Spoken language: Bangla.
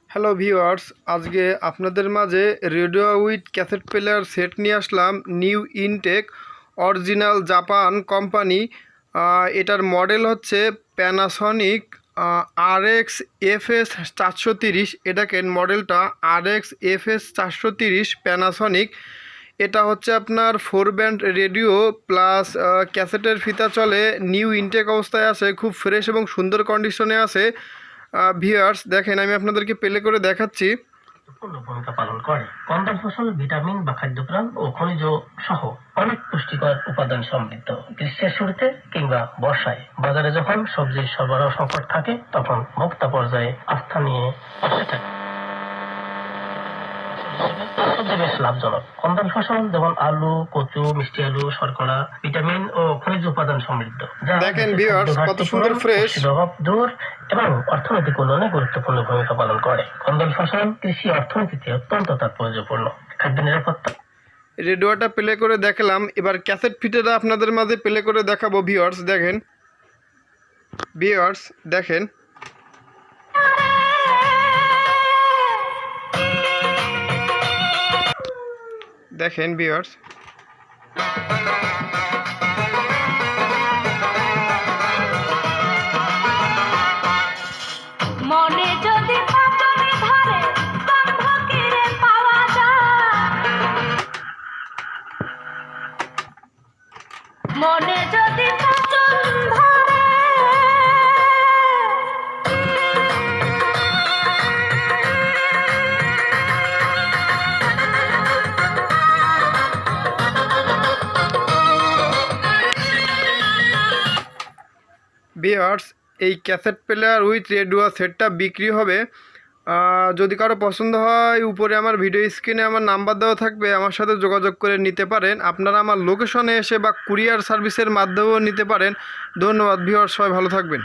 হ্যালো ভিউয়ার্স, আজকে আপনাদের মাঝে radio with cassette player set নিয়ে আসলাম। New intake original Japan company. এটার মডেল হচ্ছে প্যানাসনিক RX-FS 430। এটাকে মডেলটা RX-FS 430 প্যানাসনিক। এটা হচ্ছে আপনার 4 ব্যান্ড রেডিও প্লাস ক্যাসেটের ফিতা চলে। নিউ ইনটেক অবস্থায় আছে, খুব ফ্রেশ এবং সুন্দর কন্ডিশনে আছে। ভিউয়ার্স দেখেন, আমি আপনাদেরকে প্লে করে দেখাচ্ছি। গুরুত্বপূর্ণ ভূমিকা পালন করে। কন্দাল ফসল ভিটামিন বা খাদ্যপ্রাণ ও খনিজ সহ অনেক পুষ্টিকর উপাদান সমৃদ্ধ। গ্রীষ্মের শুরুতে কিংবা বর্ষায় বাজারে যখন সবজির সরবরাহ সংকট থাকে, তখন ভোক্তা পর্যায়ে আস্থা নিয়ে আসে থাকে। বেশ লাভজনক। কন্দাল ফসল যেমন আলু, কচু, মিষ্টি আলু, শর্করা, ভিটামিন ও খনিজ উপাদান সমৃদ্ধ, দেখেন ভিউয়ার্স কত সুন্দর ফ্রেশ, অভাব দূর এবং অর্থনৈতিক উন্নয়নে গুরুত্বপূর্ণ ভূমিকা পালন করে। কন্দাল ফসল কৃষি অর্থনীতিতে অত্যন্ত তাৎপর্যপূর্ণ। খাদ্য নিরাপত্তা। রেডিওটা প্লে করে দেখালাম, এবার ক্যাসেট ফিটেটা আপনাদের মাঝে প্লে করে দেখাবো। ভিউয়ার্স দেখেন, ভিউয়ার্স দেখেন, দেখেন ভিউয়ার্স। মনে যদি পাতনি ধরে বন্ধ কিরে পাওয়া যায়, মনে যদি পাতন ধরে ভিউয়ার্স, এই ক্যাসেট প্লেয়ার উইথ রেডিও সেটটা বিক্রি হবে। যদি কারো পছন্দ হয়, উপরে আমার ভিডিও স্ক্রিনে আমার নাম্বার দেওয়া থাকবে, আমার সাথে যোগাযোগ করে নিতে পারেন। আপনারা আমার লোকেশনে এসে বা কুরিয়ার সার্ভিসের মাধ্যমেও নিতে পারেন। ধন্যবাদ ভিউয়ার্স, সবাই ভালো থাকবেন।